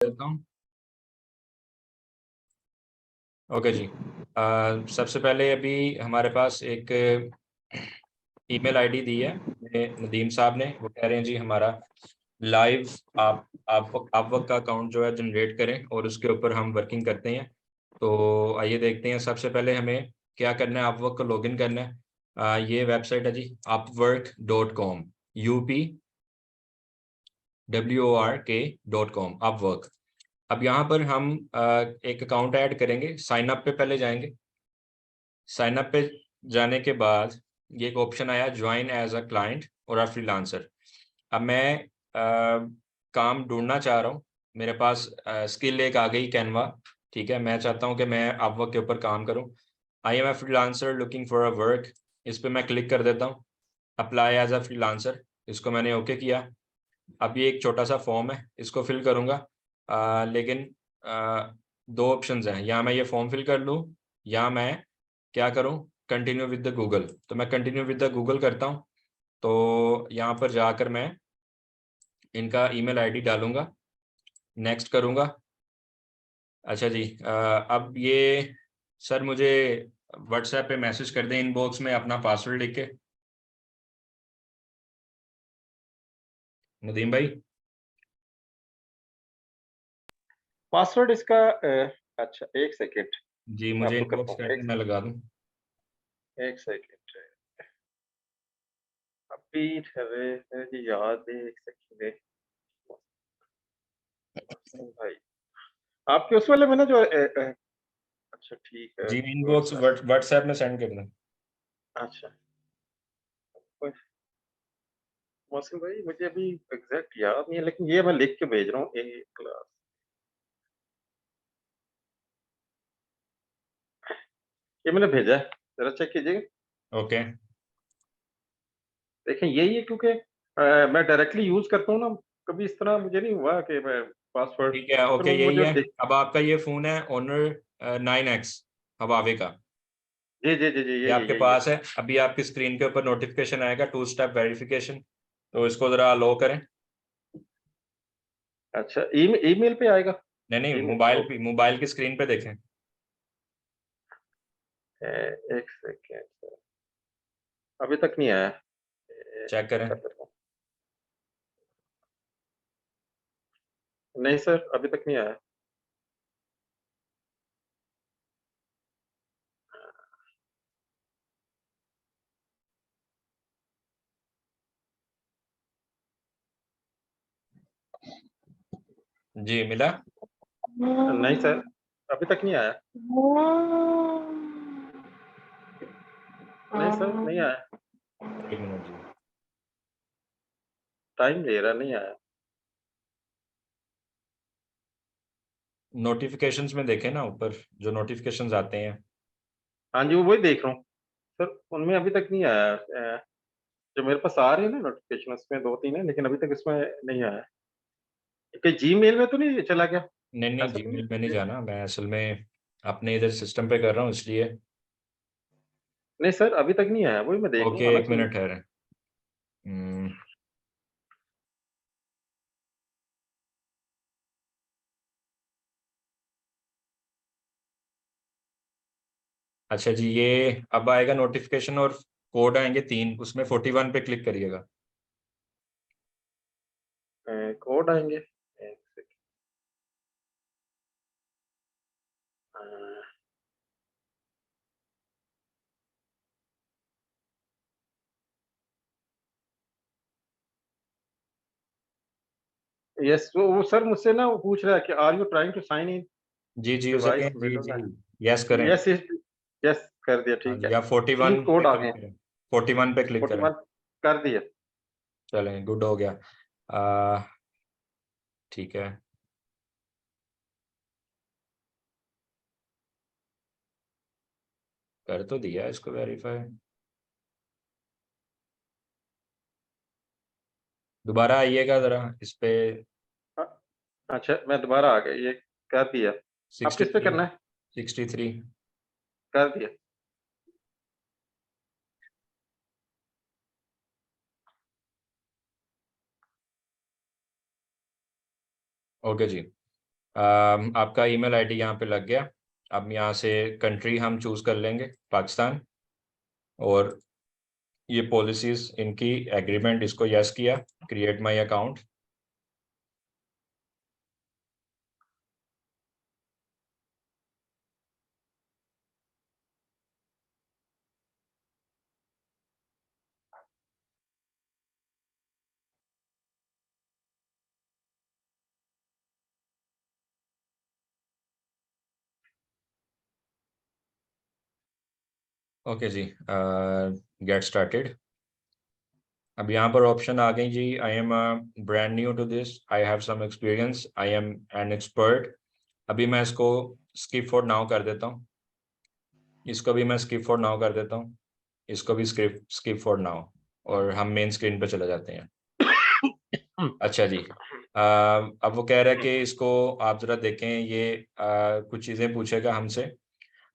करता हूँ। ओके जी। सबसे पहले अभी हमारे पास एक ईमेल आईडी दी है नदीम साहब ने। वो कह रहे हैं जी हमारा लाइव आप वर्क का अकाउंट जो है जनरेट करें और उसके ऊपर हम वर्किंग करते हैं। तो आइए देखते हैं। सबसे पहले हमें क्या करना है, आप वर्क को लॉगिन करना है। ये वेबसाइट है जी upwork.com, UPWORK.com अपवर्क। अब यहाँ पर हम एक अकाउंट ऐड करेंगे। साइन अप पे पहले जाएंगे। साइन अप पे जाने के बाद ये एक ऑप्शन आया ज्वाइन एज अ क्लाइंट और अ फ्रीलांसर। अब मैं काम ढूंढना चाह रहा हूँ। मेरे पास स्किल एक आ गई कैनवा। ठीक है, मैं चाहता हूँ कि मैं अपवर्क के ऊपर काम करूँ। I am a freelancer looking for a work. इस पर मैं क्लिक कर देता हूँ। अप्लाई एज अ फ्रीलांसर, इसको मैंने ओके किया। अब ये एक छोटा सा फॉर्म है, इसको फिल करूँगा। लेकिन दो ऑप्शंस हैं, या मैं ये फॉर्म फिल कर लूँ या मैं क्या करूँ, कंटिन्यू विद द गूगल। तो मैं कंटिन्यू विद द गूगल करता हूँ। तो यहाँ पर जाकर मैं इनका ईमेल आईडी डालूंगा, नेक्स्ट करूँगा। अच्छा जी, अब ये सर मुझे व्हाट्सएप पे मैसेज कर दें इनबॉक्स में अपना पासवर्ड लिख के। नदीम भाई पासवर्ड इसका अच्छा एक सेकेंड जी, मैं मुझे आपको करता इनबॉक्स हूँ। कर दें, मैं लगा दूँ। एक सेकेंड अभी ठहरे, मुझे याद है। एक सेकेंड भाई, आपके उस वाले में ना जो अच्छा ठीक है जी इनबॉक्स व्हाट्सएप। व्हाट्सएप में सेंड कर दें। अच्छा मौसम भाई, मुझे अभी एग्जैक्ट याद नहीं है, लेकिन ये मैं लिख के भेज रहा हूँ। ए क्लास, ये मैंने भेजा है, जरा चेक कीजिएगा। ओके देखें यही है, क्योंकि मैं डायरेक्टली यूज करता हूँ ना, कभी इस तरह मुझे नहीं हुआ कि मैं पासवर्ड, ठीक है, फिर ओके वो यही मुझे है। अब आपका ये फोन है ऑनर 9X हवावे का। जी जी जी जी, ये यही है आपके यही है। पास है। अभी आपकी स्क्रीन के ऊपर नोटिफिकेशन आएगा 2 स्टेप वेरिफिकेशन, तो इसको जरा लो करें। अच्छा ईमेल पे आएगा। नहीं नहीं, ईमेल मोबाइल ओके। पे, मोबाइल की स्क्रीन पे देखें। एक सेकेंड, अभी तक नहीं आया। चेक करें। कर देता हूँ। नहीं सर, अभी तक नहीं आया। जी मिला। नहीं सर, अभी तक नहीं आया। नहीं सर, नहीं आया। 1 मिनट जी। टाइम ले रहा, नहीं आया। नोटिफिकेशंस में देखें ना, ऊपर जो नोटिफिकेशंस आते हैं। हाँ जी, वो वही देख रहा हूँ सर, उनमें अभी तक नहीं आया। जो मेरे पास आ रही है ना नोटिफिकेशन, उसमें 2-3 है, लेकिन अभी तक इसमें नहीं आया। कहीं जीमेल में तो नहीं चला गया? नहीं नहीं, ऐसा तो जीमेल पे नहीं नहीं? जाना, मैं असल में अपने इधर सिस्टम पे कर रहा हूँ इसलिए। नहीं सर, अभी तक नहीं आया, वही मैं देख रहा ओके हूँ आना 1 मिनट चाहिए। ठहरें। हम्म, अच्छा जी, ये अब आएगा नोटिफिकेशन और कोड आएंगे 3, उसमें 41 पे क्लिक करिएगा। कोड आएंगे, एक सेकेंड। यस, वो सर मुझसे ना वो पूछ रहा है कि are you trying to sign in जी जी, उसे डिवाइस कहें जी विंडोज जी, है। यस करें। यस यस कर दिया, हाँ ठीक जी, है। आप 41 3 पे कोड आ क्लिक गए। करें। 41 पे क्लिक करें। 41 कर दिया। चलें, गुड हो गया। आ, ठीक है। कर तो दिया इसको वेरीफाई। दोबारा आइएगा जरा इस पे। हाँ, अच्छा मैं दोबारा आ गया, ये कर दिया। अब किस पे 63, करना है? 63। कर दिया। ओके जी। आपका ईमेल आईडी यहाँ पे लग गया। अब यहाँ से कंट्री हम चूज कर लेंगे पाकिस्तान, और ये पॉलिसीज इनकी एग्रीमेंट, इसको यस किया, क्रिएट माय अकाउंट। ओके जी, गेट स्टार्टेड। अब यहाँ पर ऑप्शन आ गई जी, I am brand new to this, I have some experience, I am an expert. अभी मैं इसको स्किप फॉर नाउ कर देता हूँ, इसको भी मैं स्किप फॉर नाउ कर देता हूँ, इसको भी स्किप फॉर नाउ, और हम मेन स्क्रीन पे चले जाते हैं। अच्छा जी, अब वो कह रहा है कि इसको आप जरा देखें, ये कुछ चीज़ें पूछेगा हमसे।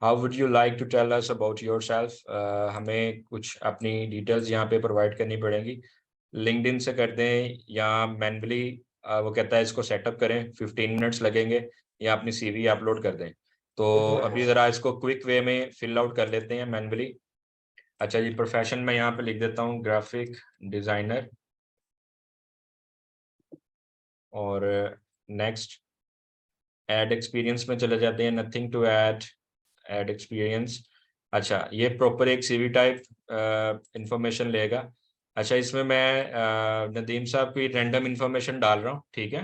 How would you like to tell us about yourself, हमें कुछ अपनी डिटेल्स यहाँ पे प्रोवाइड करनी पड़ेंगी। लिंक्डइन से कर दें या मैनुअली, वो कहता है इसको सेटअप करें, 15 मिनट्स लगेंगे, या अपनी सीवी अपलोड कर दें। तो अभी ज़रा इसको क्विक वे में फिल आउट कर लेते हैं मैनुअली। अच्छा जी, प्रोफेशन में यहाँ पे लिख देता हूँ ग्राफिक डिज़ाइनर, और नेक्स्ट ऐड एक्सपीरियंस में चले जाते हैं, नथिंग टू ऐड एक्सपीरियंस। अच्छा, ये प्रॉपर एक सीवी टाइप इंफॉर्मेशन लेगा। अच्छा, इसमें मैं नदीम साहब की रैंडम इंफॉर्मेशन डाल रहा हूँ, ठीक है।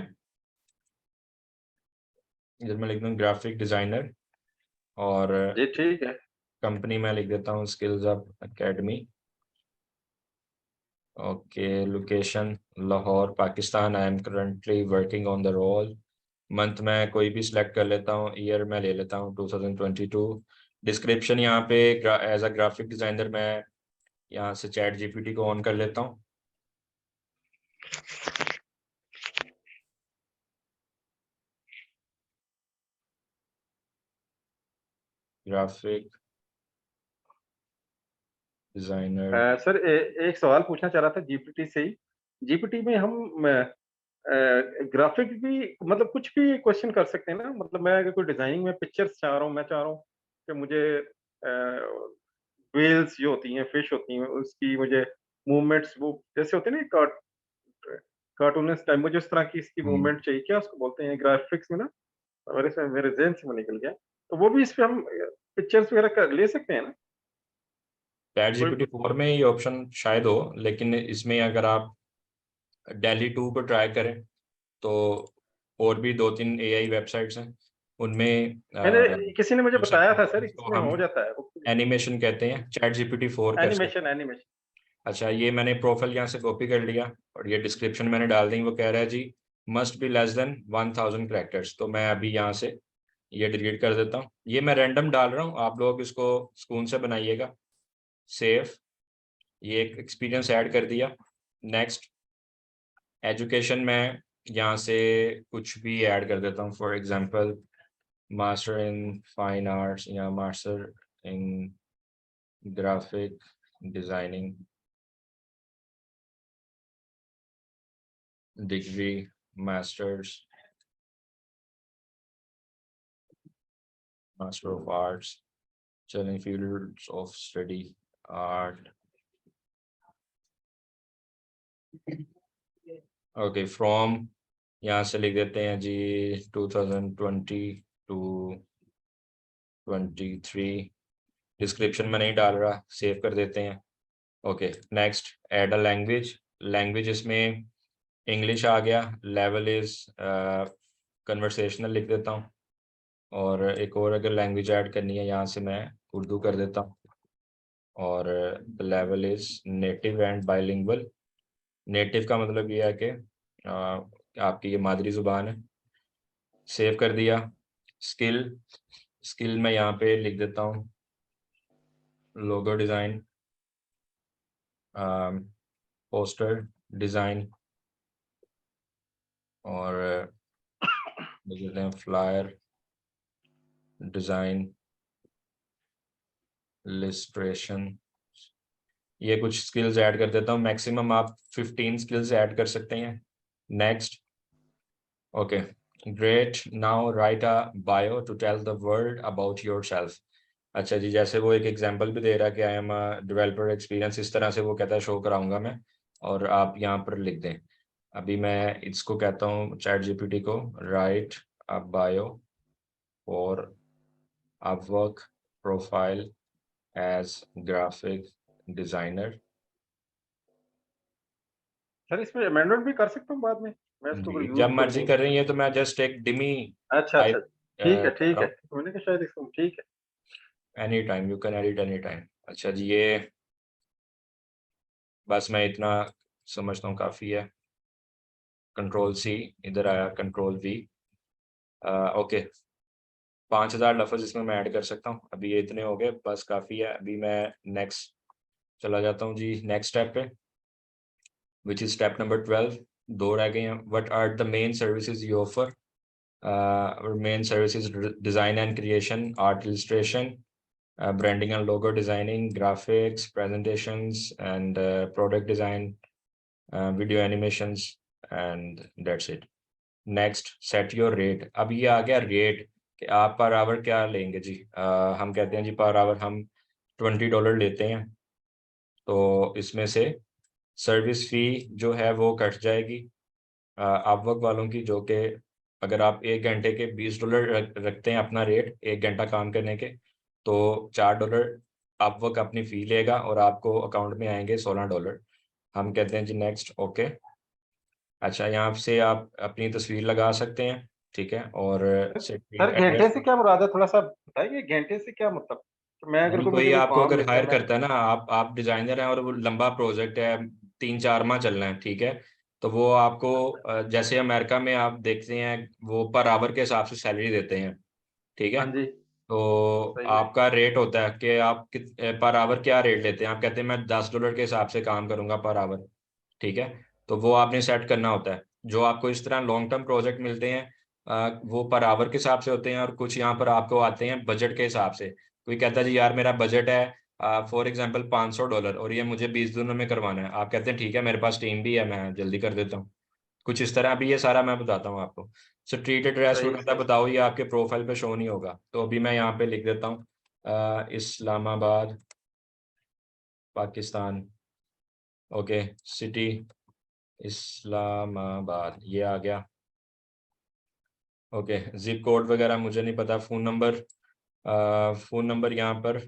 इधर मैं लिख दूँ ग्राफिक डिज़ाइनर, और जी ठीक है। कंपनी में लिख देता हूँ skills up academy. Okay, location Lahore Pakistan, I am currently working on the role. Month में कोई भी सिलेक्ट कर लेता हूँ, ईयर में ले लेता हूँ 2022। डिस्क्रिप्शन यहाँ पे एज अ ग्राफिक डिज़ाइनर मैं यहाँ से चैट जीपीटी को ऑन कर लेता हूँ। Graphic designer. सर एक सवाल पूछना चाह रहा था जीपीटी से ही। जीपीटी में हम ग्राफिक भी मतलब कुछ भी क्वेश्चन कर सकते हैं ना? मतलब मैं अगर कोई डिजाइनिंग में पिक्चर्स चाह रहा हूँ, मैं चाह रहा हूँ कि मुझे व्हेल्स जो होती हैं, फिश होती हैं, उसकी मुझे मूवमेंट्स वो जैसे होते हैं ना कार्टूनिस्ट टाइप, मुझे उस तरह की इसकी मूवमेंट चाहिए, क्या उसको बोलते हैं ग्राफिक्स में ना? मेरे ज़हन से वो निकल गया। तो वो भी इस पे हम पिक्चर्स वगैरह कर ले सकते हैं ना? चैट कोई जीपीटी 4 में ये ऑप्शन शायद हो, लेकिन इसमें अगर आप डेली 2 पर ट्राई करें तो और भी 2-3 एआई वेबसाइट्स हैं, उनमें मैंने किसी ने मुझे हो बताया सकता था है, सर, इसको इसमें हम हो जाता है वो। एनिमेशन कहते हैं, चैट जीपीटी 4 का इसका। Animation animation. अच्छा, ये मैंने प्रोफाइल यहाँ से कॉपी कर लिया, और ये डिस्क्रिप्शन मैंने डाल दी। वो कह रहा है जी must be less than 1000 characters, तो मैं अभी यहाँ से ये डिलीट कर देता हूँ। ये मैं रैंडम डाल रहा हूँ, आप लोग इसको सुकून से बनाइएगा। सेव, ये एक एक्सपीरियंस ऐड कर दिया। नेक्स्ट, एजुकेशन में यहाँ से कुछ भी ऐड कर देता हूँ, for example master in fine arts या master in graphic designing, degree masters, master of arts, चलिए fields of study art. Okay, from यहाँ से लिख देते हैं जी 2020 टू 23। डिस्क्रिप्शन में नहीं डाल रहा, सेव कर देते हैं। Okay, next, add a language. Language इसमें इंग्लिश आ गया, लेवल इज कन्वर्सेशनल लिख देता हूँ, और एक और अगर लैंग्वेज ऐड करनी है यहाँ से मैं उर्दू कर देता हूँ, और level is native and bilingual. Native का मतलब ये है कि आपकी ये मादरी ज़ुबान है। सेव कर दिया। स्किल, स्किल में यहाँ पे लिख देता हूँ लोगो डिज़ाइन, पोस्टर डिज़ाइन, और लिख देते हैं फ्लायर डिज़ाइन, इलिस्ट्रेशन। ये कुछ स्किल्स ऐड कर देता हूँ, मैक्सिमम आप 15 स्किल्स ऐड कर सकते हैं। Next, okay, great, now write a bio to tell the world about yourself. अच्छा जी, जैसे वो एक एग्जांपल भी दे रहा है कि आई एम अ डेवलपर एक्सपीरियंस, इस तरह से वो कहता है शो कराऊंगा मैं, और आप यहाँ पर लिख दें। अभी मैं इसको कहता हूँ चैट जीपीटी को, write a bio for a work profile as graphic designer. Sir इसमें अमेंडमेंट भी कर सकता हूँ बाद में, मैं इसको अगर जी, यूज जब मर्जी करूँ? कर रही है, तो मैं जस्ट एक डिमी अच्छा, अच्छा। टाइप ठीक है, कर ठीक रहा है। हूँ। मैंने कहा शायद इसको ठीक है। Any time you can edit any time. अच्छा जी, ये बस मैं इतना समझता हूँ काफ़ी है। कंट्रोल सी, इधर आया कंट्रोल वी। ओके, 5,000 लफ्ज इसमें मैं ऐड कर सकता हूँ। अभी ये इतने हो गए, बस काफ़ी है। अभी मैं नेक्स्ट चला जाता हूँ जी, नेक्स्ट स्टेप पे, विच इज स्टेप नंबर 12। दो रह गए हैं। What are the main services you offer? Main services design and creation, art illustration, branding and logo designing, graphics, presentations, and product design, video animations, and that's it. Next, set your rate। अब ये आ गया rate कि आप per hour क्या लेंगे जी। हम कहते हैं जी पर आवर हम $20 लेते हैं। तो इसमें से सर्विस फी जो है वो कट जाएगी अपवर्क वालों की, जो कि अगर आप 1 घंटे के $20 रखते हैं अपना रेट, 1 घंटा काम करने के, तो $4 अपवर्क अपनी फ़ी लेगा और आपको अकाउंट में आएंगे $16। हम कहते हैं जी नेक्स्ट, ओके। अच्छा, यहाँ से आप अपनी तस्वीर लगा सकते हैं, ठीक है, और सर घंटे एड्रेस। से क्या मुराद है, थोड़ा-सा बताएँगे घंटे से क्या मतलब? तो मैं अगर यानी कोई कोई मुझे कोई आपको काम अगर मिलता है हायर मैं। करता है ना, आप डिजाइनर हैं और वो लंबा प्रोजेक्ट है, 3-4 माह चलना है, ठीक है, तो वो आपको जैसे अमेरिका में आप देखते हैं वो पर आवर के हिसाब से सैलरी देते हैं, ठीक है। हाँ जी, तो सही है। आपका रेट होता है कि आप पर आवर क्या रेट लेते हैं। आप कहते हैं मैं $10 के हिसाब से काम करूंगा पर आवर, ठीक है। तो वो आपने सेट करना होता है। जो आपको इस तरह लॉन्ग टर्म प्रोजेक्ट मिलते हैं वो पर आवर के हिसाब से होते हैं, और कुछ यहाँ पर आपको आते हैं बजट के हिसाब से। कोई कहता है जी यार मेरा बजट है फॉर एग्जांपल $500 और ये मुझे 20 दिनों में करवाना है। आप कहते हैं ठीक है, मेरे पास टीम भी है, मैं जल्दी कर देता हूँ। कुछ इस तरह। अभी ये सारा मैं बताता हूँ आपको। स्ट्रीट एड्रेस सही, वगैरह सही। बताओ, ये आपके प्रोफाइल पे शो नहीं होगा, तो अभी मैं यहाँ पे लिख देता हूँ इस्लामाबाद, पाकिस्तान। ओके, सिटी इस्लामाबाद, ये आ गया। ओके, जिप कोड वगैरह मुझे नहीं पता। फ़ोन नंबर यहाँ पर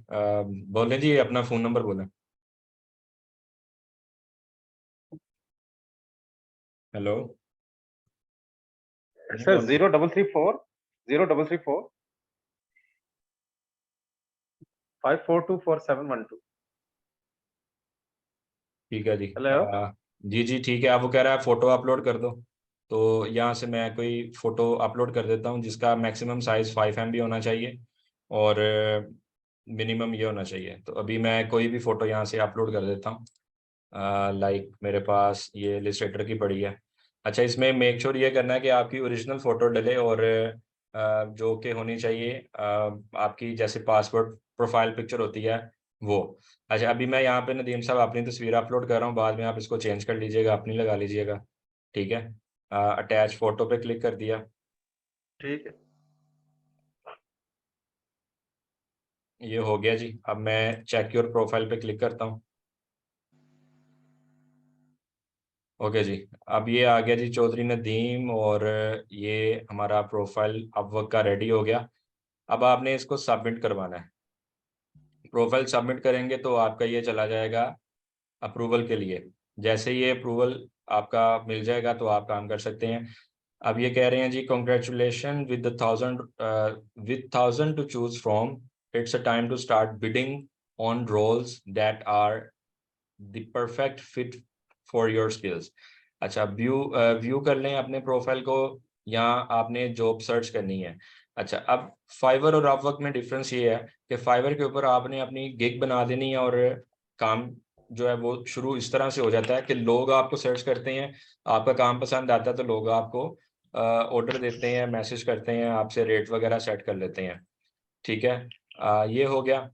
बोलें जी, अपना फ़ोन नंबर बोलें। हेलो, नहीं सर बोल रहे? 0334 5424 ठीक है जी। हेलो। जी जी, ठीक है। आप वो कह रहा है फ़ोटो अपलोड कर दो, तो यहाँ से मैं कोई फ़ोटो अपलोड कर देता हूँ जिसका मैक्सिमम साइज़ 5 MB होना चाहिए, और मिनिमम ये होना चाहिए। तो अभी मैं कोई भी फ़ोटो यहाँ से अपलोड कर देता हूँ। लाइक मेरे पास ये इलस्ट्रेटर की पड़ी है। अच्छा, इसमें मेक श्योर ये करना है कि आपकी ओरिजिनल फ़ोटो डले, और जो कि होनी चाहिए आपकी जैसे पासपोर्ट प्रोफाइल पिक्चर होती है वो। अच्छा, अभी मैं यहाँ पे नदीम साहब अपनी तस्वीर अपलोड कर रहा हूँ, बाद में आप इसको चेंज कर लीजिएगा, अपनी लगा लीजिएगा, ठीक है। अटैच फ़ोटो पे क्लिक कर दिया। ठीक है। ये हो गया जी। अब मैं चेक योर प्रोफाइल पे क्लिक करता हूँ। ओके जी, अब ये आ गया जी चौधरी नदीम, और ये हमारा प्रोफाइल अब वर्क का रेडी हो गया। अब आपने इसको सबमिट करवाना है। प्रोफाइल सबमिट करेंगे तो आपका ये चला जाएगा अप्रूवल के लिए। जैसे ये अप्रूवल आपका मिल जाएगा तो आप काम कर सकते हैं। अब ये कह रहे हैं जी, congratulation with thousand to choose from, it's a time to start bidding on roles that are the perfect fit for your skills. अच्छा, व्यू कर लें अपने प्रोफाइल को, यहाँ आपने जॉब सर्च करनी है। अच्छा, अब फाइवर और अपवर्क में डिफरेंस ये है कि फाइवर के ऊपर आपने अपनी गिग बना देनी है, और काम जो है वो शुरू इस तरह से हो जाता है कि लोग आपको सर्च करते हैं, आपका काम पसंद आता है तो लोग आपको ऑर्डर देते हैं, मैसेज करते हैं, आपसे रेट वगैरह सेट कर लेते हैं, ठीक है। ये हो गया।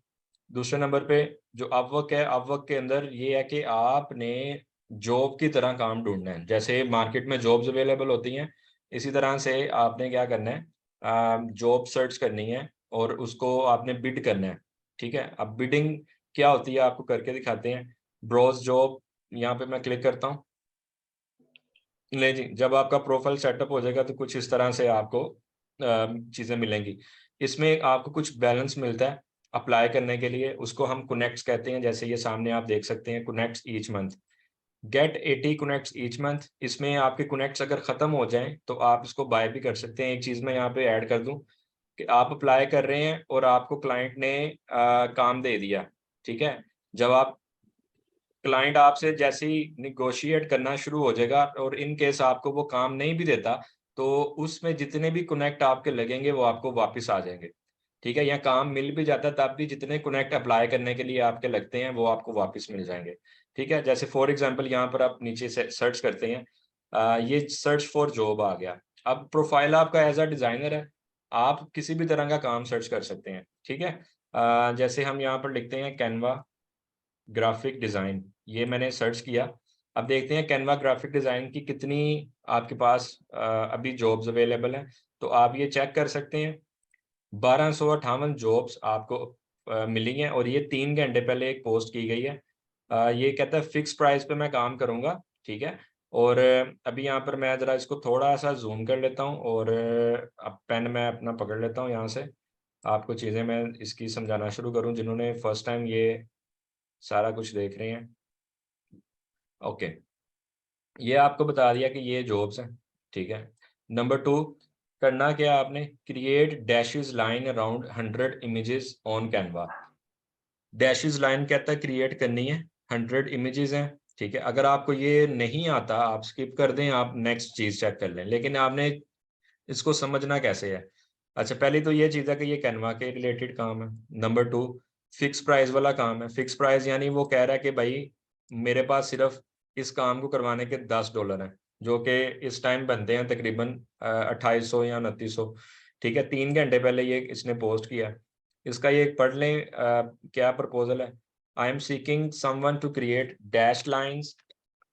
दूसरे नंबर पे जो अपवर्क है, अपवर्क के अंदर ये है कि आपने जॉब की तरह काम ढूंढना है। जैसे मार्केट में जॉब्स अवेलेबल होती हैं, इसी तरह से आपने क्या करना है, जॉब सर्च करनी है और उसको आपने बिड करना है, ठीक है। अब बिडिंग क्या होती है आपको करके दिखाते हैं। ब्राउज जॉब, यहाँ पे मैं क्लिक करता हूँ। ले जी, जब आपका प्रोफाइल सेटअप हो जाएगा तो कुछ इस तरह से आपको चीज़ें मिलेंगी। इसमें आपको कुछ बैलेंस मिलता है अप्लाई करने के लिए, उसको हम कनेक्ट्स कहते हैं। जैसे ये सामने आप देख सकते हैं, connects each month, get 80 connects each month. इसमें आपके कनेक्ट्स अगर खत्म हो जाएं तो आप इसको बाय भी कर सकते हैं। एक चीज़ मैं यहाँ पे ऐड कर दूं कि आप अप्लाई कर रहे हैं और आपको क्लाइंट ने काम दे दिया, ठीक है। जब आप क्लाइंट आपसे जैसे ही निगोशिएट करना शुरू हो जाएगा और इन केस आपको वो काम नहीं भी देता, तो उसमें जितने भी कनेक्ट आपके लगेंगे वो आपको वापस आ जाएंगे, ठीक है। या काम मिल भी जाता है तब भी जितने कनेक्ट अप्लाई करने के लिए आपके लगते हैं वो आपको वापस मिल जाएंगे, ठीक है। जैसे फॉर एग्जांपल यहाँ पर आप नीचे से सर्च करते हैं, ये सर्च फॉर जॉब आ गया। अब प्रोफाइल आपका एज अ डिजाइनर है, आप किसी भी तरह का काम सर्च कर सकते हैं, ठीक है। जैसे हम यहाँ पर लिखते हैं कैनवा ग्राफिक डिज़ाइन, ये मैंने सर्च किया। अब देखते हैं कैनवा ग्राफिक डिज़ाइन की कितनी आपके पास अभी जॉब्स अवेलेबल हैं। तो आप ये चेक कर सकते हैं, 1258 जॉब्स आपको मिली हैं और ये 3 घंटे पहले एक पोस्ट की गई है। ये कहता है फिक्स प्राइस पे मैं काम करूंगा, ठीक है। और अभी यहाँ पर मैं ज़रा इसको थोड़ा सा जूम कर लेता हूँ और अब पेन मैं अपना पकड़ लेता हूँ यहाँ से, आपको चीज़ें मैं इसकी समझाना शुरू करूँ जिन्होंने फर्स्ट टाइम ये सारा कुछ देख रहे हैं। ओके, ये आपको बता दिया कि ये जॉब्स हैं, ठीक है। नंबर 2, करना क्या आपने, create dashes line around 100 images on Canva. Dashes line कहता है क्रिएट करनी है, 100 इमेजेस हैं, ठीक है। अगर आपको ये नहीं आता आप स्किप कर दें, आप नेक्स्ट चीज चेक कर लें, लेकिन आपने इसको समझना कैसे है। अच्छा, पहली तो ये चीज़ है कि ये कैनवा के रिलेटेड काम है। नंबर 2, फिक्स प्राइस वाला काम है। फिक्स प्राइस यानी वो कह रहा है कि भाई मेरे पास सिर्फ इस काम को करवाने के $10 हैं, जो कि इस टाइम बनते हैं तकरीबन 2800 या 2900, ठीक है। 3 घंटे पहले ये इसने पोस्ट किया। इसका ये पढ़ लें, क्या प्रपोजल है। I am seeking someone to create dash lines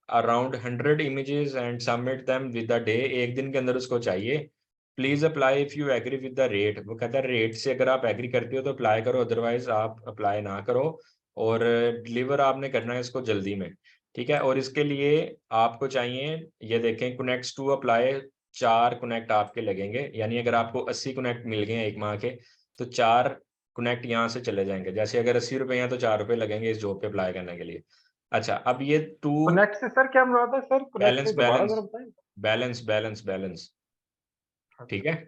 around 100 images and submit them with the day. एक दिन के अंदर उसको चाहिए। Please apply if you agree with the rate. वो कहता है रेट से अगर आप एग्री करते हो तो अप्लाई करो, अदरवाइज आप अप्लाई ना करो। और डिलीवर आपने करना है इसको जल्दी में, ठीक है। और इसके लिए आपको चाहिए, ये देखें, कनेक्ट्स टू अप्लाई 4 कनेक्ट आपके लगेंगे। यानी अगर आपको 80 कनेक्ट मिल गए एक माह के तो 4 कनेक्ट यहाँ से चले जाएंगे। जैसे अगर 80 रुपए हैं तो 4 रुपए लगेंगे इस जॉब पे अप्लाई करने के लिए। अच्छा, अब ये 2, कनेक्ट से सर क्या मुराद है सर? कनेक्ट बैलेंस से दोबारा बैलेंस ज़रा बताएँ। बैलेंस बैलेंस बैलेंस, ठीक अच्छा। है।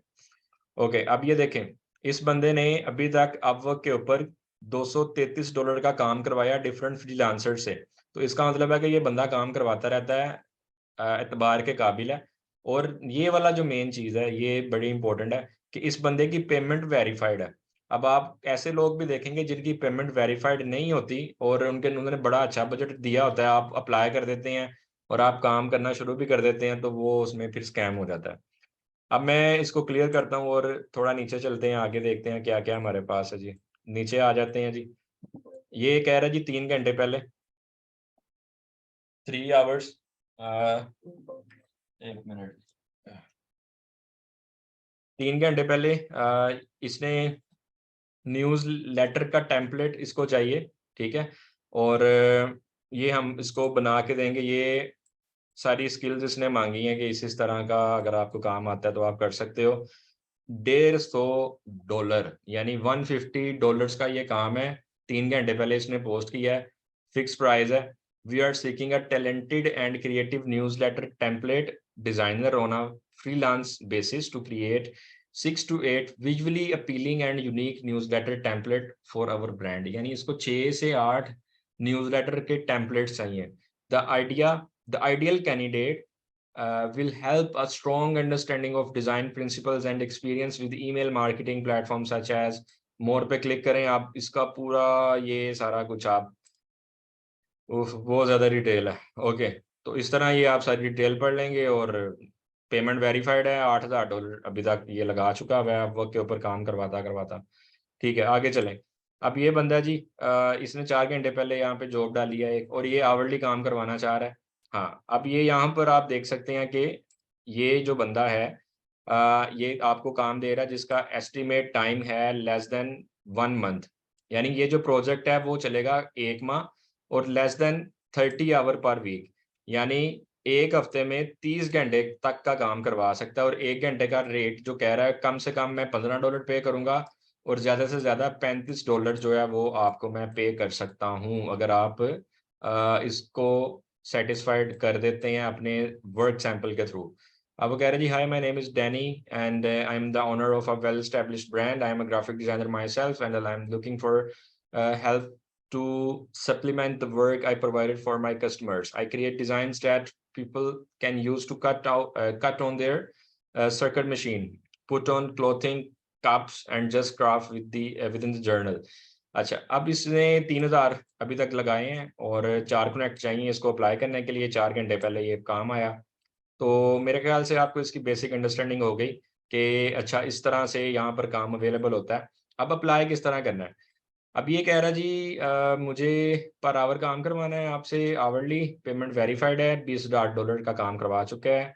ओके, अब ये देखें, इस बंदे ने अभी तक अपवर्क के ऊपर $233 का काम करवाया डिफरेंट फ्रीलांसर से। तो इसका मतलब है कि ये बंदा काम करवाता रहता है, एतबार के काबिल है। और ये वाला जो मेन चीज़ है ये बड़ी इंपॉर्टेंट है कि इस बंदे की पेमेंट वेरीफाइड है। अब आप ऐसे लोग भी देखेंगे जिनकी पेमेंट वेरीफाइड नहीं होती और उन्होंने बड़ा अच्छा बजट दिया होता है, आप अप्लाई कर देते हैं और आप काम करना शुरू भी कर देते हैं, तो वो उसमें फिर स्कैम हो जाता है। अब मैं इसको क्लियर करता हूँ और थोड़ा नीचे चलते हैं, आगे देखते हैं क्या क्या हमारे पास है जी। नीचे आ जाते हैं जी। ये कह रहा है जी 3 घंटे पहले, 3 आवर्स, 1 मिनट, 3 घंटे पहले इसने न्यूज़ लेटर का टेम्पलेट इसको चाहिए, ठीक है। और ये हम इसको बना के देंगे। ये सारी स्किल्स इसने मांगी हैं कि इस तरह का अगर आपको काम आता है तो आप कर सकते हो। $150 यानी $150 का ये काम है। 3 घंटे पहले इसने पोस्ट किया है, फिक्स प्राइस है। We are seeking a talented and creative newsletter template designer on a freelance basis to create 6 to 8 visually appealing and unique newsletter template for our brand. यानी इसको 6 से 8 न्यूज़लेटर के templates चाहिए। The ideal candidate will help a strong understanding of design principles and experience with email marketing platforms such as। मोर पे click करें आप, इसका पूरा ये सारा कुछ आप, बहुत ज़्यादा डिटेल है। ओके, तो इस तरह ये आप सारी डिटेल पढ़ लेंगे और पेमेंट वेरीफाइड है, $8,000 अभी तक ये लगा चुका है वर्क के ऊपर काम करवाता करवाता, ठीक है। आगे चलें। अब ये बंदा जी, इसने 4 घंटे पहले यहाँ पे जॉब डाली है एक, और ये आवरली काम करवाना चाह रहा है। हाँ, अब ये यहाँ पर आप देख सकते हैं कि ये जो बंदा है ये आपको काम दे रहा है जिसका एस्टिमेट टाइम है लेस देन 1 मंथ, यानी ये जो प्रोजेक्ट है वो चलेगा 1 माह और less than 30 hour per week, यानी 1 हफ्ते में 30 घंटे तक का काम करवा सकता है। और 1 घंटे का रेट जो कह रहा है कम से कम मैं $15 पे करूंगा और ज़्यादा से ज़्यादा $35 जो है वो आपको मैं पे कर सकता हूँ, अगर आप इसको सेटिस्फाइड कर देते हैं अपने वर्क सैंपल के थ्रू। अब वो कह रहे हैं जी, hi my name is Danny and I am the owner of a well established brand, I am a graphic designer myself and I am looking for help to supplement the work I provided for my customers. I create designs that people can use to cut on their circuit machine, put on clothing, cups, and just craft with the within the journal. अच्छा, अब इसने 3000 अभी तक लगाए हैं और 4 connect चाहिए इसको अप्लाई करने के लिए। 4 घंटे पहले ये काम आया, तो मेरे ख्याल से आपको इसकी बेसिक अंडरस्टैंडिंग हो गई कि अच्छा इस तरह से यहाँ पर काम अवेलेबल होता है। अब अप्लाई किस तरह करना है? अब ये कह रहा जी मुझे पर आवर काम करवाना है आपसे, आवरली पेमेंट वेरीफाइड है, $20 का काम करवा चुका है,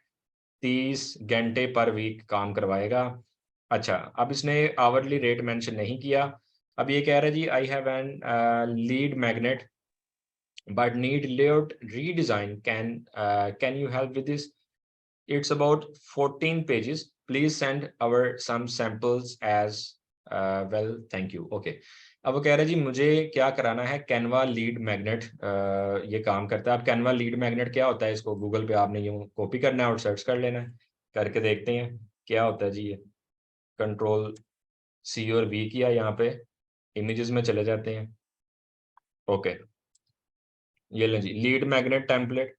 30 घंटे पर वीक काम करवाएगा। अच्छा, अब इसने आवरली रेट मेंशन नहीं किया। अब ये कह रहा है जी, I have an lead magnet but need layout redesign, can you help with this? It's about 14 pages, please send our some samples as well, thank you। okay, अब वो कह रहे हैं जी मुझे क्या कराना है, कैनवा लीड मैग्नेट ये काम करता है। अब कैनवा लीड मैग्नेट क्या होता है, इसको गूगल पे आपने यूं कॉपी करना है और सर्च कर लेना है, करके देखते हैं क्या होता है जी। ये कंट्रोल C और V किया, यहाँ पे इमेजेस में चले जाते हैं। ओके, ये लें जी, लीड मैग्नेट टेम्पलेट,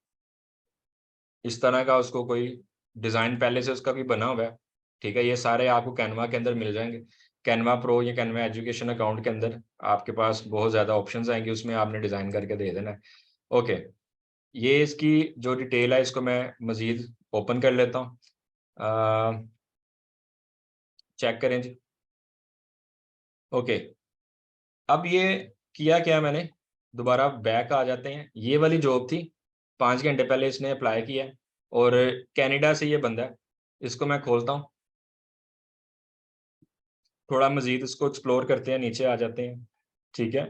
इस तरह का उसको कोई डिज़ाइन पहले से उसका भी बना हुआ है। ठीक है, ये सारे आपको कैनवा के अंदर मिल जाएंगे। कैनवा प्रो या कैनवा एजुकेशन अकाउंट के अंदर आपके पास बहुत ज़्यादा ऑप्शंस आएंगे, उसमें आपने डिज़ाइन करके दे देना है। ओके, ये इसकी जो डिटेल है इसको मैं मज़ीद ओपन कर लेता हूँ, चेक करें जी। ओके, अब ये किया क्या मैंने, दोबारा बैक आ जाते हैं। ये वाली जॉब थी, 5 घंटे पहले इसने अप्लाई किया है और कनाडा से ये बंदा है। इसको मैं खोलता हूँ, थोड़ा मजीद इसको एक्सप्लोर करते हैं, नीचे आ जाते हैं। ठीक है,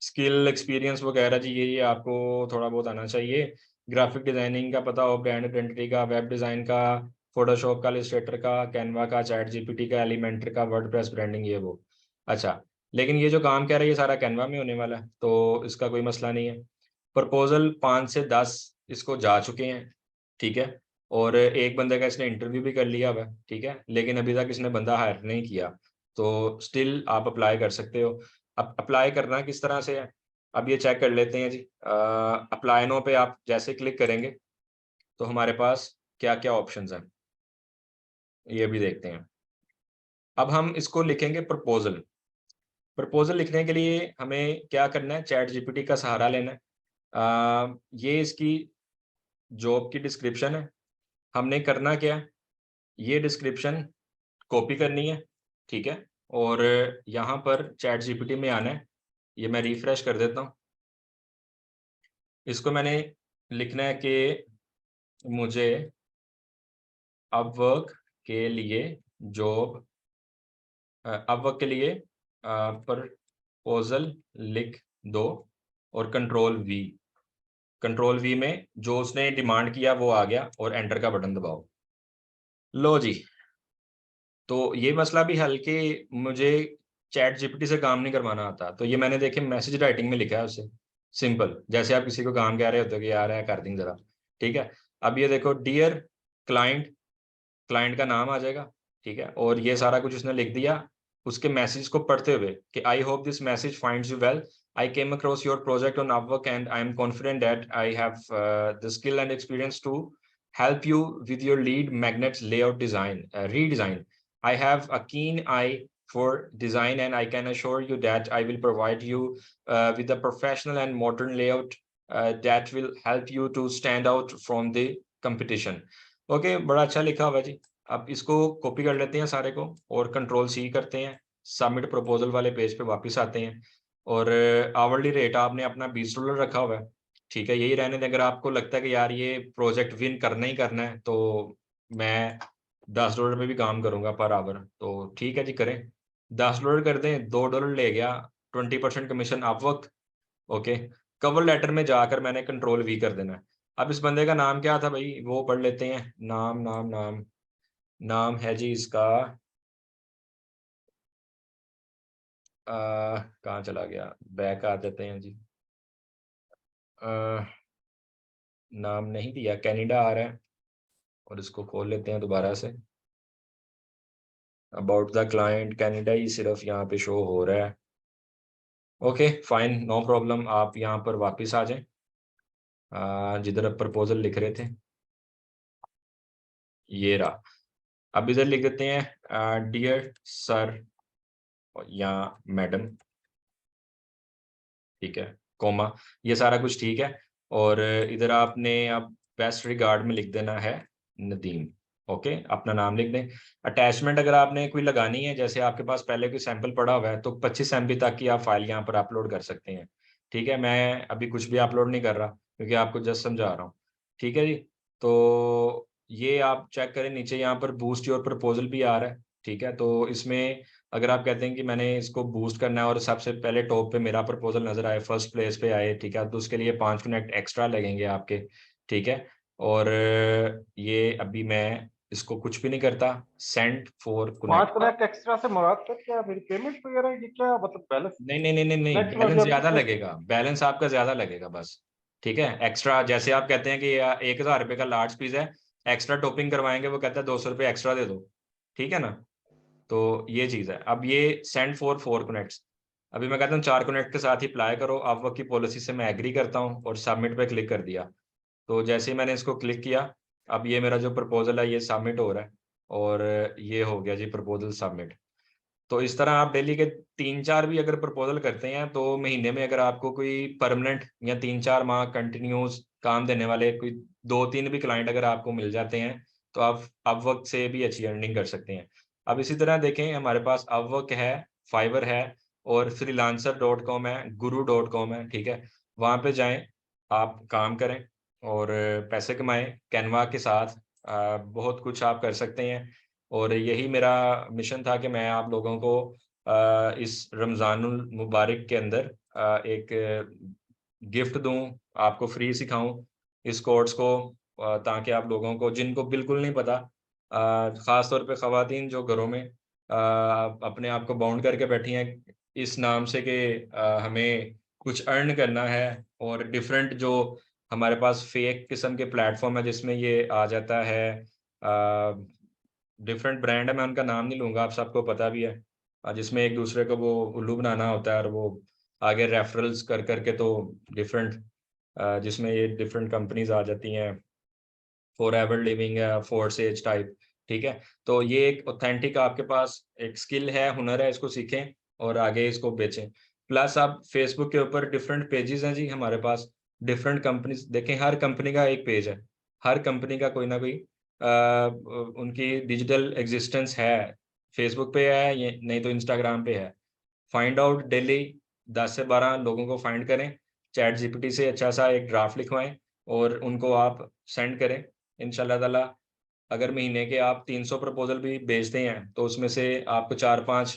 स्किल एक्सपीरियंस वगैरह जी ये आपको थोड़ा बहुत आना चाहिए। ग्राफिक डिजाइनिंग का पता हो, ब्रांड आइडेंटिटी का, वेब डिज़ाइन का, फोटोशॉप का, इलस्ट्रेटर का, कैनवा का, चैट जीपीटी का, एलिमेंटर का, वर्डप्रेस ब्रांडिंग, ये वो। अच्छा, लेकिन ये जो काम कह रहा है ये सारा कैनवा में होने वाला है, तो इसका कोई मसला नहीं है। प्रपोजल 5 से 10 इसको जा चुके हैं। ठीक है, और एक बंदे का इसने इंटरव्यू भी कर लिया हुआ है। ठीक है, लेकिन अभी तक इसने बंदा हायर नहीं किया, तो स्टिल आप अप्लाई कर सकते हो। अब अप्लाई करना किस तरह से है, अब ये चेक कर लेते हैं जी। अप्लाई नो पे आप जैसे क्लिक करेंगे तो हमारे पास क्या क्या ऑप्शंस हैं ये भी देखते हैं। अब हम इसको लिखेंगे प्रपोजल। प्रपोजल लिखने के लिए हमें क्या करना है, चैट जीपीटी का सहारा लेना है। ये इसकी जॉब की डिस्क्रिप्शन है। हमने करना क्या है, ये डिस्क्रिप्शन कॉपी करनी है। ठीक है, और यहाँ पर चैट जीपीटी में आना है। ये मैं रिफ्रेश कर देता हूँ। इसको मैंने लिखना है कि मुझे अपवर्क के लिए जॉब, अपवर्क के लिए प्रपोजल लिख दो और कंट्रोल वी में जो उसने डिमांड किया वो आ गया और एंटर का बटन दबाओ। लो जी, तो ये मसला भी हल कि मुझे चैट जीपीटी से काम नहीं करवाना आता, तो ये मैंने देखे मैसेज राइटिंग में लिखा है उससे, सिंपल, जैसे आप किसी को काम कह रहे होते हो कि यार है कर देंगे जरा। ठीक है, अब ये देखो, डियर क्लाइंट, क्लाइंट का नाम आ जाएगा। ठीक है, और ये सारा कुछ उसने लिख दिया उसके मैसेज को पढ़ते हुए कि I hope this message finds you well, I came across your project on Upwork and I am confident that I have the skill and experience to help you with your lead magnets layout redesign. I have a keen eye for design and I can assure you that I will provide you with a professional and modern layout that will help you to stand out from the competition. Okay, बड़ा अच्छा लिखा हुआ है जी। अब इसको copy कर लेते हैं सारे को और कंट्रोल C करते हैं, सबमिट प्रपोजल वाले पेज पे वापस आते हैं और आवरली रेट आपने अपना $20 रखा हुआ है। ठीक है, यही रहने दें। अगर आपको लगता है कि यार ये प्रोजेक्ट विन करना ही करना है, तो मैं $10 में भी काम करूंगा पर आवर, तो ठीक है जी करें। $10 कर दें, $2 ले गया, 20% कमीशन आप वक्त। ओके, कवर लेटर में जाकर मैंने कंट्रोल वी कर देना है। अब इस बंदे का नाम क्या था भाई, वो पढ़ लेते हैं। नाम नाम नाम नाम है जी इसका, कहाँ चला गया, बैक आ जाते हैं जी। नाम नहीं दिया, कैनेडा आ रहा है, और इसको खोल लेते हैं दोबारा से। अबाउट द क्लाइंट कैनेडा ही सिर्फ यहाँ पे शो हो रहा है। ओके फाइन, नो प्रॉब्लम, आप यहाँ पर वापस आ जाएं, जिधर आप प्रपोजल लिख रहे थे, ये रहा। अब इधर लिख देते हैं डियर सर या मैडम, ठीक है, कोमा, ये सारा कुछ ठीक है। और इधर आपने अब बेस्ट रिगार्ड में लिख देना है नदीम। ओके, अपना नाम लिख दें। अटैचमेंट अगर आपने कोई लगानी है, जैसे आपके पास पहले कोई सैंपल पड़ा हुआ है, तो 25 MB तक की आप फाइल यहाँ पर अपलोड कर सकते हैं। ठीक है, मैं अभी कुछ भी अपलोड नहीं कर रहा क्योंकि आपको जस्ट समझा रहा हूँ। ठीक है जी, तो ये आप चेक करें, नीचे यहाँ पर बूस्ट योर प्रपोजल भी आ रहा है। ठीक है, तो इसमें अगर आप कहते हैं कि मैंने इसको बूस्ट करना है और सबसे पहले टॉप पे मेरा प्रपोजल नजर आए, फर्स्ट प्लेस पे आए, ठीक है, तो उसके लिए 5 कनेक्ट एक्स्ट्रा लगेंगे आपके। ठीक है, और ये अभी मैं इसको कुछ भी नहीं करता, send for 5 connect. Connect extra से मुराद सर क्या मेरी पेमेंट वगैरह की, क्या मतलब बैलेंस नहीं नहीं नहीं नहीं नहीं, कनेक्ट में बैलेंस जो अभी ज्यादा तक? लगेगा, बैलेंस आपका ज्यादा लगेगा बस। ठीक है, एक्स्ट्रा जैसे आप कहते हैं कि 1,000 रुपए का लार्ज पीस है, एक्स्ट्रा टॉपिंग करवाएंगे, वो कहता है 200 रुपये एक्स्ट्रा दे दो। ठीक है ना, तो ये चीज है। अब ये सेंड फॉर 4 कनेक्ट्स, अभी मैं कहता हूँ 4 कनेक्ट के साथ ही अप्लाई करो, आप वक्त की पॉलिसी से मैं एग्री करता हूँ, और सबमिट पे क्लिक कर दिया। तो जैसे ही मैंने इसको क्लिक किया, अब ये मेरा जो प्रपोजल है ये सबमिट हो रहा है, और ये हो गया जी प्रपोजल सबमिट। तो इस तरह आप डेली के 3-4 भी अगर प्रपोजल करते हैं, तो महीने में अगर आपको कोई परमानेंट या 3-4 माह कंटिन्यूस काम देने वाले कोई 2-3 भी क्लाइंट अगर आपको मिल जाते हैं, तो आप अपवर्क से भी अच्छी अर्निंग कर सकते हैं। अब इसी तरह देखें, हमारे पास अपवर्क है, फाइवर है, और freelancer.com है, guru.com है। ठीक है, वहाँ पे जाएं, आप काम करें और पैसे कमाएं कैनवा के साथ। बहुत कुछ आप कर सकते हैं, और यही मेरा मिशन था कि मैं आप लोगों को इस रमज़ानुल मुबारक के अंदर एक गिफ्ट दूं, आपको फ्री सिखाऊं इस कोर्स को, ताकि आप लोगों को जिनको बिल्कुल नहीं पता, ख़ास तौर पे ख़वातीन जो घरों में अपने आप को बाउंड करके बैठी हैं इस नाम से कि हमें कुछ अर्न करना है, और डिफरेंट जो हमारे पास फेक किस्म के प्लेटफॉर्म है जिसमें ये आ जाता है, डिफरेंट ब्रांड है, मैं उनका नाम नहीं लूंगा, आप सबको पता भी है, जिसमें एक दूसरे को वो उल्लू बनाना होता है, और वो आगे रेफरल्स कर करके, तो डिफरेंट जिसमें ये डिफरेंट कंपनीज आ जाती हैं, फॉर एवर लिविंग है, फोर सेज टाइप। ठीक है, तो ये एक ऑथेंटिक आपके पास एक स्किल है, हुनर है, इसको सीखें और आगे इसको बेचें। प्लस आप फेसबुक के ऊपर डिफरेंट पेजेस हैं जी हमारे पास, डिफरेंट कंपनीज देखें, हर कंपनी का एक पेज है, हर कंपनी का कोई ना कोई उनकी डिजिटल एग्जिस्टेंस है, फेसबुक पे है, ये नहीं तो इंस्टाग्राम पे है। फाइंड आउट डेली 10 से 12 लोगों को फाइंड करें, चैट जीपीटी से अच्छा सा एक ड्राफ्ट लिखवाएं, और उनको आप सेंड करें। इंशाल्लाह ताला अगर महीने के आप 300 प्रपोजल भी भेजते हैं, तो उसमें से आपको 4-5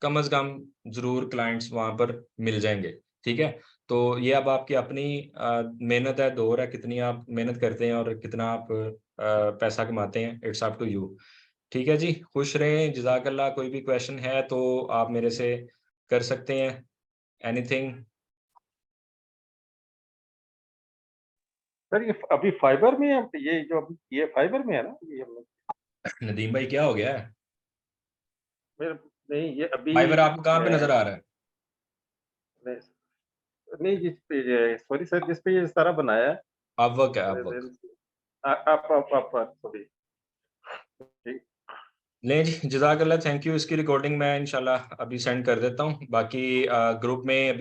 कम से कम जरूर क्लाइंट्स वहां पर मिल जाएंगे। ठीक है, तो ये अब आपकी अपनी मेहनत है, दौर है, कितनी आप मेहनत करते हैं और कितना आप पैसा कमाते हैं, इट्स अप टू यू। ठीक है जी, खुश रहें, जज़ाकल्लाह। कोई भी क्वेश्चन है तो आप मेरे से कर सकते हैं, एनीथिंग। सर ये अभी फाइबर में है, ये जो अभी ये फाइबर में है ना, ये हम लोग नदीम भाई क्या हो गया है, मेरे नहीं ये अभी फाइबर आपको कहाँ पे मैं नजर आ रहा है? नहीं, नहीं जिस पे सॉरी सर जिस पे ये सारा बनाया है, आप वर्क है, आप अरे वर्क। आप सॉरी, ठीक। नहीं जी, जज़ाकल्लाह, थैंक यू। इसकी रिकॉर्डिंग मैं इंशाल्लाह अभी सेंड कर देता हूँ, बाकी ग्रुप में अभी